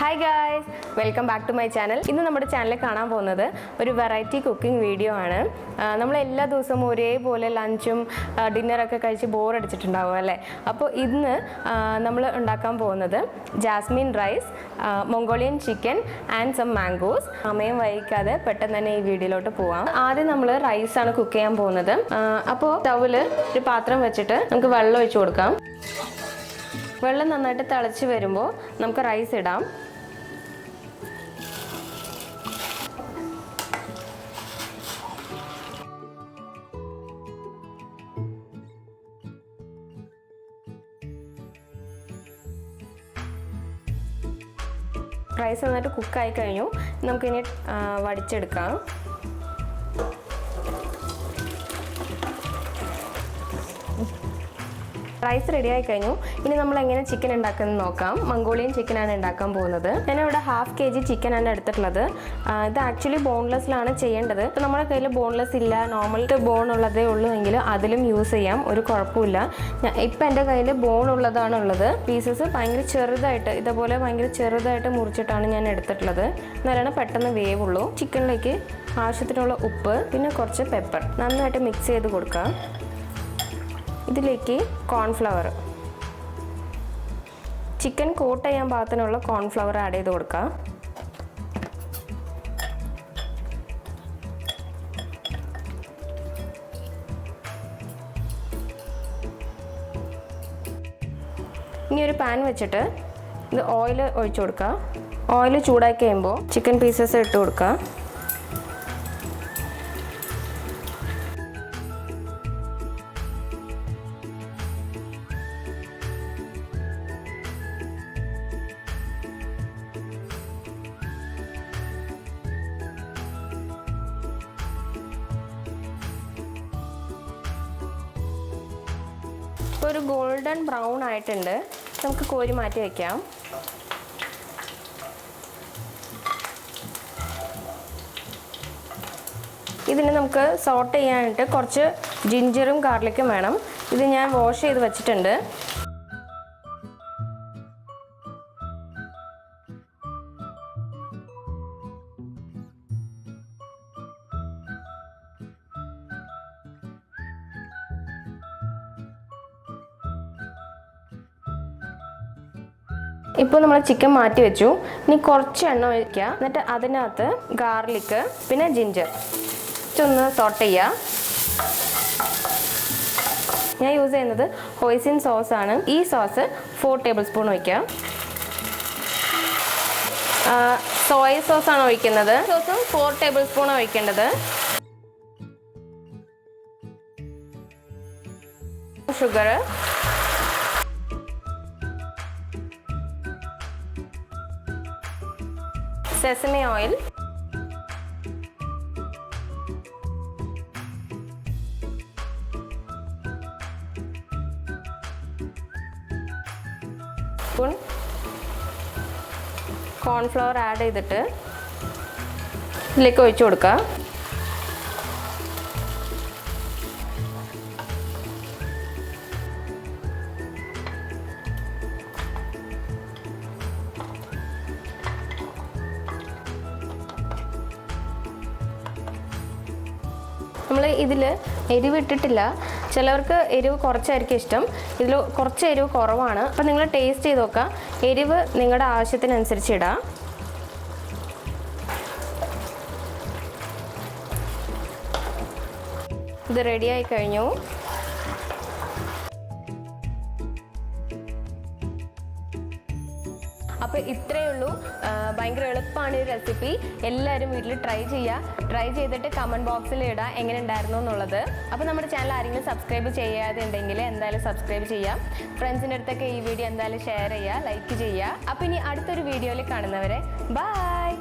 Hi guys, welcome back to my channel. ഇന്ന് നമ്മുടെ ചാനലിൽ കാണാൻ പോകുന്നത് ഒരു വെറൈറ്റി കുക്കിംഗ് വീഡിയോ ആണ്. നമ്മൾ എല്ലാ ദിവസവും ഒരേപോലെ ലഞ്ചും ഡിന്നറൊക്കെ കഴിച്ച് ബോർ അടിച്ചിട്ടുണ്ടാവും അല്ലേ? അപ്പോൾ ഇന്ന് നമ്മൾ ഉണ്ടാക്കാൻ പോകുന്നത് jasmine rice, Mongolian chicken and some mangoes. സമയം വൈകിക്കാതെ പെട്ടെന്ന് തന്നെ ഈ വീഡിയോയിലോട്ട് പോവാം. ആദ്യം നമ്മൾ റൈസ് ആണ് കുക്ക് ചെയ്യാൻ പോകുന്നത്. അപ്പോൾ സ്റ്റൗവിൽ ഒരു പാത്രം വെച്ചിട്ട് നമുക്ക് വെള്ളം ഒഴിച്ചു കൊടുക്കാം. വെള്ളം നന്നായിട്ട് തിളച്ച് വരുമ്പോൾ നമുക്ക് റൈസ് ഇടാം. റൈസ് നന്നായിട്ട് കുക്കായി കഴിഞ്ഞു. നമുക്കിനി വടിച്ചെടുക്കാം. റൈസ് റെഡി ആയി കഴിഞ്ഞു. ഇനി നമ്മൾ എങ്ങനെ ചിക്കൻ ഉണ്ടാക്കുന്നത് നോക്കാം. മംഗോളിയൻ ചിക്കനാണ് ഉണ്ടാക്കാൻ പോകുന്നത്. ഞാനിവിടെ 1/2 kg ചിക്കനാണ് എടുത്തിട്ടുള്ളത്. ഇത് ആക്ച്വലി ബോൺലെസ്സിലാണ് ചെയ്യേണ്ടത്. ഇപ്പോൾ നമ്മുടെ കയ്യിൽ ബോൺലെസ് ഇല്ല, നോർമൽ ബോൺ ഉള്ളതേ ഉള്ളൂ എങ്കിൽ അതിലും യൂസ് ചെയ്യാം, ഒരു കുഴപ്പമില്ല. ഇപ്പം എൻ്റെ കയ്യിൽ ബോൺ ഉള്ളതാണ് ഉള്ളത്. പീസസ് ഭയങ്കര ചെറുതായിട്ട് ഇതേപോലെ ഭയങ്കര ചെറുതായിട്ട് മുറിച്ചിട്ടാണ് ഞാൻ എടുത്തിട്ടുള്ളത്. എന്നാലാണ് പെട്ടെന്ന് വേവുള്ളൂ. ചിക്കനിലേക്ക് ആവശ്യത്തിനുള്ള ഉപ്പ്, പിന്നെ കുറച്ച് പെപ്പർ നന്നായിട്ട് മിക്സ് ചെയ്ത് കൊടുക്കാം. ഇതിലേക്ക് കോൺഫ്ലവർ, ചിക്കൻ കോട്ട് ചെയ്യാൻ പാകത്തിനുള്ള കോൺഫ്ലവർ ആഡ് ചെയ്ത് കൊടുക്കാം. ഇനി ഒരു പാൻ വെച്ചിട്ട് ഇത് ഓയിൽ ഒഴിച്ചു കൊടുക്കാം. ഓയിൽ ചൂടാക്കി കഴിയുമ്പോൾ ചിക്കൻ പീസസ് ഇട്ട് കൊടുക്കാം. ഇപ്പോൾ ഒരു ഗോൾഡൻ ബ്രൗൺ ആയിട്ടുണ്ട്. നമുക്ക് കോരി മാറ്റി വയ്ക്കാം. ഇതിന് നമുക്ക് സോട്ട് ചെയ്യാനായിട്ട് കുറച്ച് ജിഞ്ചറും ഗാർലിക്കും വേണം. ഇത് ഞാൻ വാഷ് ചെയ്ത് വെച്ചിട്ടുണ്ട്. ഇപ്പോൾ നമ്മൾ ചിക്കൻ മാറ്റി വെച്ചു. ഇനി കുറച്ച് എണ്ണ ഒഴിക്കുക. എന്നിട്ട് അതിനകത്ത് ഗാർലിക്ക് പിന്നെ ജിഞ്ചർ ഒന്ന് സോട്ട് ചെയ്യുക. ഞാൻ യൂസ് ചെയ്യുന്നത് ഹോയിസിൻ സോസ് ആണ്. ഈ സോസ് 4 ടേബിൾ സ്പൂൺ ഒഴിക്കുക. സോയ സോസാണ് ഒഴിക്കുന്നത്. സോസും 4 ടേബിൾ സ്പൂൺ ഒഴിക്കേണ്ടത്. Sugar, sesame oil, spoon cornflour add ചെയ്തിട്ട് ഇതിലേക്ക് ഒഴിച്ചു കൊടുക്കുക. നമ്മൾ ഇതിൽ എരിവ് ഇട്ടിട്ടില്ല. ചിലവർക്ക് എരിവ് കുറച്ചായിരിക്കും ഇഷ്ടം. ഇതിൽ കുറച്ച് എരിവ് കുറവാണ്. അപ്പം നിങ്ങൾ ടേസ്റ്റ് ചെയ്ത് നോക്കുക. എരിവ് നിങ്ങളുടെ ആവശ്യത്തിനനുസരിച്ച് ഇടാം. ഇത് റെഡിയായി കഴിഞ്ഞു. അപ്പോൾ ഇത്രയേ ഉള്ളൂ. ഭയങ്കര എളുപ്പമാണ് ഈ റെസിപ്പി. എല്ലാവരും വീട്ടിൽ ട്രൈ ചെയ്തിട്ട് കമൻറ്റ് ബോക്സിൽ ഇടുക എങ്ങനെ ഉണ്ടായിരുന്നു എന്നുള്ളത്. അപ്പോൾ നമ്മുടെ ചാനൽ ആരെങ്കിലും സബ്സ്ക്രൈബ് ചെയ്യാതെ ഉണ്ടെങ്കിൽ എന്തായാലും സബ്സ്ക്രൈബ് ചെയ്യാം. ഫ്രണ്ട്സിൻ്റെ അടുത്തൊക്കെ ഈ വീഡിയോ എന്തായാലും ഷെയർ ചെയ്യുക, ലൈക്ക് ചെയ്യുക. അപ്പോൾ ഇനി അടുത്തൊരു വീഡിയോയിൽ കാണുന്നവരെ ബൈ.